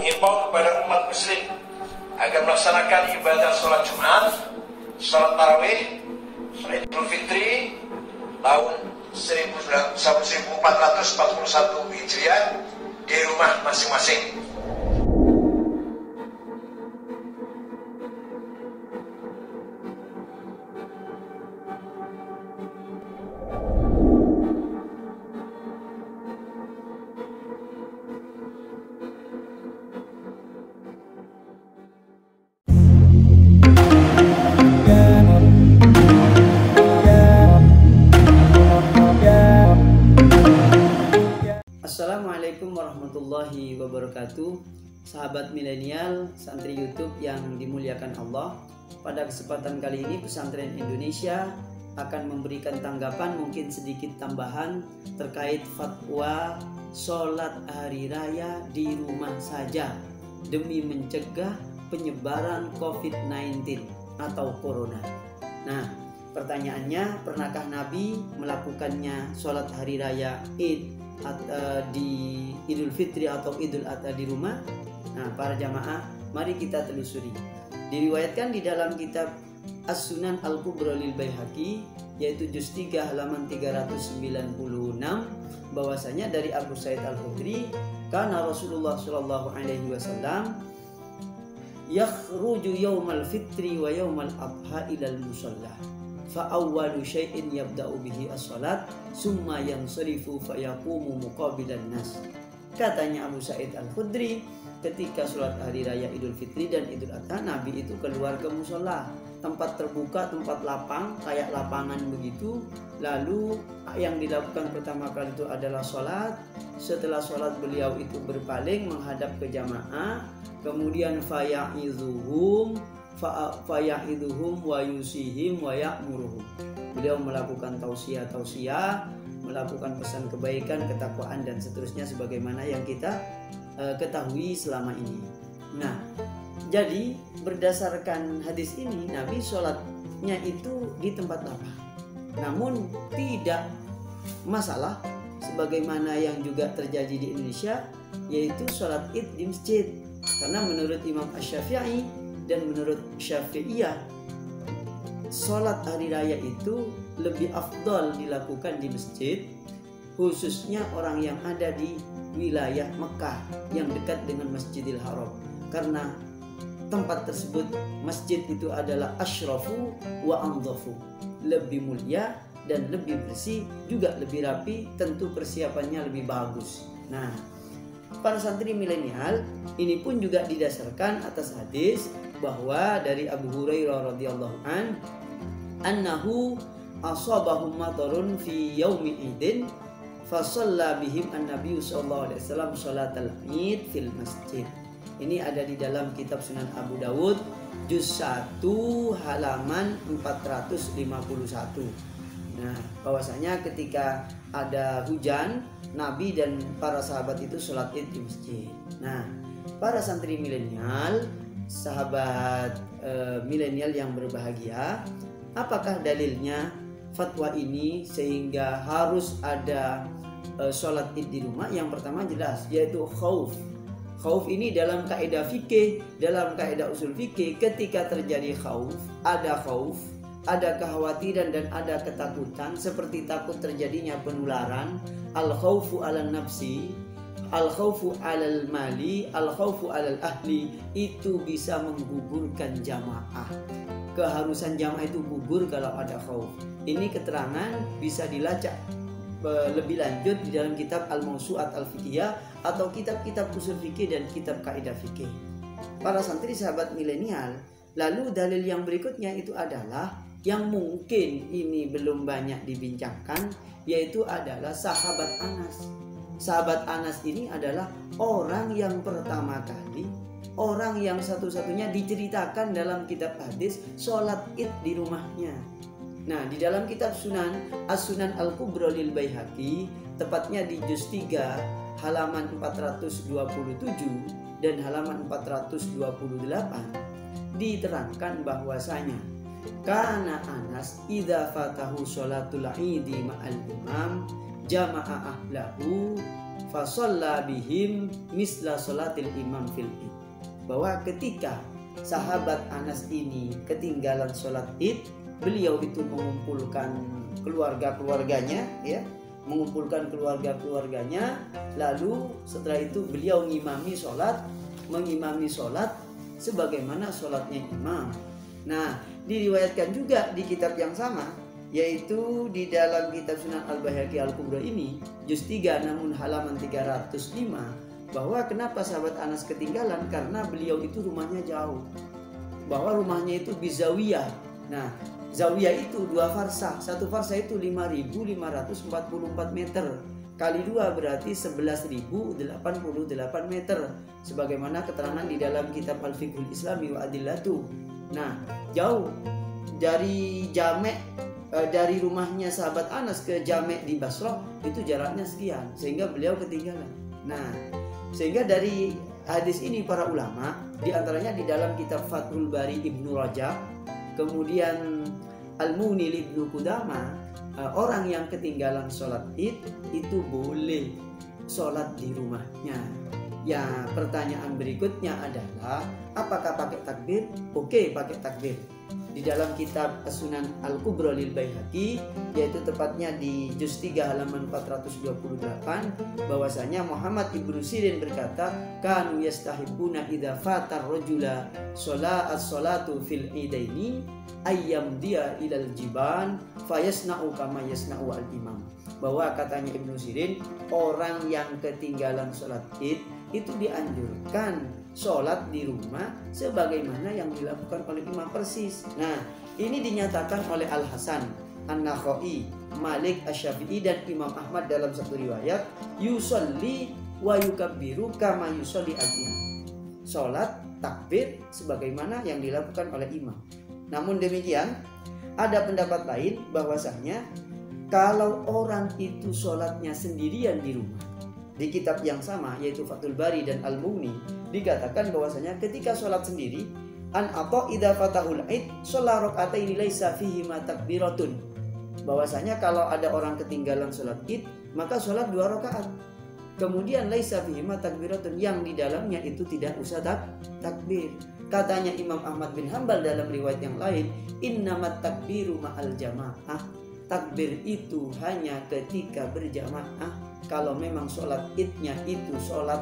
menghimbau kepada umat muslim agar melaksanakan ibadah sholat Jumat, sholat tarawih, sholat Idul Fitri tahun 1441 Hijriah di rumah masing-masing. Assalamualaikum warahmatullahi wabarakatuh. Sahabat milenial santri YouTube yang dimuliakan Allah, pada kesempatan kali ini Pesantren Indonesia akan memberikan tanggapan mungkin sedikit tambahan terkait fatwa sholat hari raya di rumah saja demi mencegah penyebaran COVID-19 atau Corona. Nah, pertanyaannya, pernahkah Nabi melakukannya sholat hari raya Id di Idul Fitri atau Idul Adha di rumah? Nah, para jamaah, mari kita telusuri. Diriwayatkan di dalam kitab As-Sunan Al-Kubra lil Baihaqi, yaitu juz 3 halaman 396, bahwasanya dari Abu Sa'id Al-Khudri, karena Rasulullah sallallahu alaihi wasallam yakhruju yaumal fitri wa yaumal adha ilal musalla fa awwalu syai'in yabda'u bihi as-salat summa yansarifu fa yaqumu muqabilan nas. Katanya Abu Sa'id Al-Khudri, ketika sholat hari raya Idul Fitri dan Idul Adha, Nabi itu keluar ke musola, tempat terbuka, tempat lapang, kayak lapangan begitu. Lalu yang dilakukan pertama kali itu adalah sholat. Setelah sholat beliau itu berpaling menghadap ke jamaah, kemudian faya'izuhum wa yusihim wa ya'muruhum. Beliau melakukan tausiah, melakukan pesan kebaikan, ketakwaan dan seterusnya sebagaimana yang kita ketahui selama ini. Nah, jadi berdasarkan hadis ini Nabi sholatnya itu di tempat lapang. Namun tidak masalah sebagaimana yang juga terjadi di Indonesia, yaitu sholat Id di masjid. Karena menurut Imam Asy-Syafi'i dan menurut Syafi'iyah, sholat hari raya itu lebih afdal dilakukan di masjid, khususnya orang yang ada di wilayah Mekah yang dekat dengan Masjidil Haram. Karena tempat tersebut, masjid itu adalah asyrafu wa andhafu, lebih mulia dan lebih bersih, juga lebih rapi, tentu persiapannya lebih bagus. Nah, para santri milenial, ini pun juga didasarkan atas hadis bahwa dari Abu Hurairah radhiyallahu annahu asabahum matarun fi yaumi idin fa shalla bihim an-nabiy sallallahu alaihi wasallam sholatal id fil masjid. Ini ada di dalam kitab Sunan Abu Dawud juz 1 halaman 451. Nah, bahwasanya ketika ada hujan, Nabi dan para sahabat itu sholat Id di masjid. Nah, para santri milenial, sahabat milenial yang berbahagia, apakah dalilnya fatwa ini sehingga harus ada sholat Id di rumah? Yang pertama jelas, yaitu khauf. Khauf ini dalam kaidah fikih, dalam kaidah usul fikih, ketika terjadi khauf, ada kekhawatiran dan ada ketakutan, seperti takut terjadinya penularan, al-khaufu 'alan nafsi, al-khaufu 'alal mali, al-khaufu 'alal ahli, itu bisa menggugurkan jamaah. Keharusan jamaah itu gugur kalau ada khauf. Ini keterangan bisa dilacak lebih lanjut di dalam kitab Al-Mawsu'at Al-Fiqhiyah atau kitab-kitab usul fikih dan kitab kaidah fikih. Para santri sahabat milenial, lalu dalil yang berikutnya itu adalah yang mungkin ini belum banyak dibincangkan, yaitu adalah sahabat Anas. Sahabat Anas ini adalah orang yang pertama kali, orang yang satu-satunya diceritakan dalam kitab hadis sholat Id di rumahnya. Nah, di dalam kitab As-Sunan Al-Kubra lil Baihaqi, tepatnya di juz 3 halaman 427 dan halaman 428, diterangkan bahwasanya karena Anas idza fatahu sholatul idi ma'al imam jama'a ahlahu shalla bihim misla sholatil imam fil id. Bahwa ketika sahabat Anas ini ketinggalan sholat id, beliau itu mengumpulkan keluarga-keluarganya, ya, mengumpulkan keluarga-keluarganya, lalu setelah itu beliau mengimami sholat sebagaimana sholatnya imam. Nah, diriwayatkan juga di kitab yang sama, yaitu di dalam kitab Sunan Al-Baihaqi Al-Kubra ini, juz 3 namun halaman 305, bahwa kenapa sahabat Anas ketinggalan, karena beliau itu rumahnya jauh, bahwa rumahnya itu bizawiyah. Nah, zawiyah itu 2 farsah, 1 farsah itu 5.544 meter, kali 2 berarti 11.088 meter, sebagaimana keterangan di dalam kitab Al-Fiqhul Islami wa Adillatu. Nah, jauh dari Jamek, dari rumahnya sahabat Anas ke Jamek di Basrah itu jaraknya sekian, sehingga beliau ketinggalan. Nah, sehingga dari hadis ini para ulama, diantaranya di dalam kitab Fathul Bari Ibnu Rajab, kemudian Al-Mughni Ibnu Qudamah, orang yang ketinggalan sholat id itu boleh sholat di rumahnya. Ya, pertanyaan berikutnya adalah apakah pakai takbir? Oke, pakai takbir. Di dalam kitab Sunan Al-Kubra lil Baihaqi, yaitu tepatnya di juz 3 halaman 428, bahwasanya Muhammad ibnu Sirin berkata, kanu yastahibbuna idza fatar rajula sholatu fil idaini ayyam dia ilal jiban fayasna'u kama yasna'u al imam. Bahwa katanya Ibnu Sirin, orang yang ketinggalan sholat id itu dianjurkan sholat di rumah sebagaimana yang dilakukan oleh imam persis. Nah, ini dinyatakan oleh Al-Hasan, An-Nakhai, Malik Asy-Syafi'i dan Imam Ahmad dalam satu riwayat, yusolli wa yukabbiru kama yusolli al-imam. Sholat takbir sebagaimana yang dilakukan oleh imam. Namun demikian, ada pendapat lain bahwasanya kalau orang itu sholatnya sendirian di rumah, di kitab yang sama yaitu Fathul Bari dan Al-Mughni dikatakan bahwasanya ketika sholat sendiri, an atau idza fatahul id sholat rakaataini laisa fihi ma takbiratun, bahwasanya kalau ada orang ketinggalan sholat id maka sholat 2 rakaat, kemudian laisa fihi ma takbiratun, yang di dalamnya itu tidak usah takbir. Katanya Imam Ahmad bin Hanbal dalam riwayat yang lain, innamat takbiru ma'al jamaah, takbir itu hanya ketika berjamaah, kalau memang sholat idnya itu sholat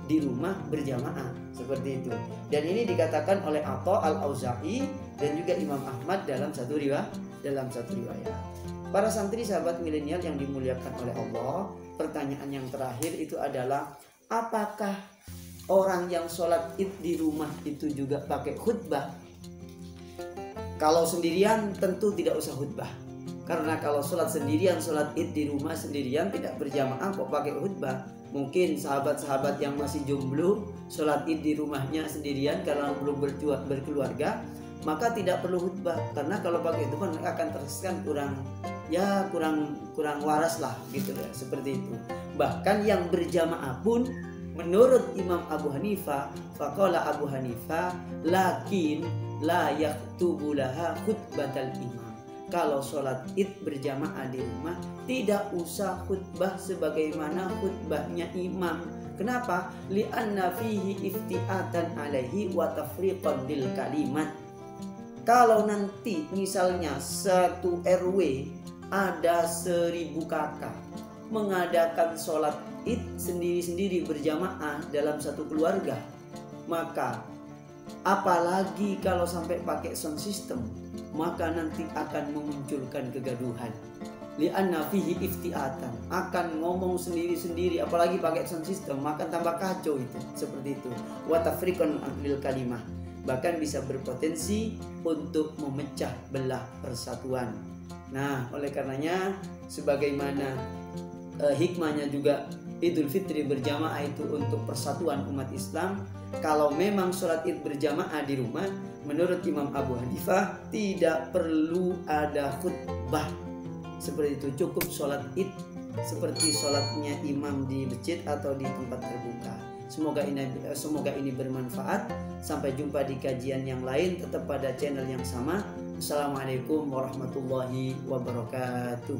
di rumah berjamaah, seperti itu. Dan ini dikatakan oleh Atha Al-Auza'i dan juga Imam Ahmad dalam satu riwayat. Para santri sahabat milenial yang dimuliakan oleh Allah, pertanyaan yang terakhir itu adalah, apakah orang yang sholat id di rumah itu juga pakai khutbah? Kalau sendirian tentu tidak usah khutbah, karena kalau sholat sendirian, sholat id di rumah sendirian tidak berjamaah kok pakai khutbah. Mungkin sahabat-sahabat yang masih jomblo sholat id di rumahnya sendirian karena belum berkeluarga, maka tidak perlu khutbah, karena kalau pakai itu kan akan terkesan kurang waras lah gitu ya, seperti itu. Bahkan yang berjamaah pun menurut Imam Abu Hanifah, faqala Abu Hanifah, lakin la yaktubu laha khutbatal imam. Kalau sholat id berjamaah di rumah tidak usah khutbah sebagaimana khutbahnya imam. Kenapa? Li'anna fihi iftiatan alaihi wa tafriqan lil kalimat. Kalau nanti misalnya satu RW ada 1000 kakak mengadakan sholat id sendiri-sendiri berjamaah dalam satu keluarga, maka apalagi kalau sampai pakai sound system, maka nanti akan memunculkan kegaduhan. Li'anna fihi iftiatan, akan ngomong sendiri-sendiri, apalagi pakai sound system, maka tambah kacau itu, seperti itu. Wa tafriqan lil kalimah, bahkan bisa berpotensi untuk memecah belah persatuan. Nah, oleh karenanya sebagaimana hikmahnya juga Idul Fitri berjamaah itu untuk persatuan umat Islam, kalau memang sholat id berjamaah di rumah, menurut Imam Abu Hanifah tidak perlu ada khutbah. Seperti itu, cukup sholat id seperti sholatnya imam di masjid atau di tempat terbuka. Semoga ini bermanfaat. Sampai jumpa di kajian yang lain, tetap pada channel yang sama. Assalamualaikum warahmatullahi wabarakatuh.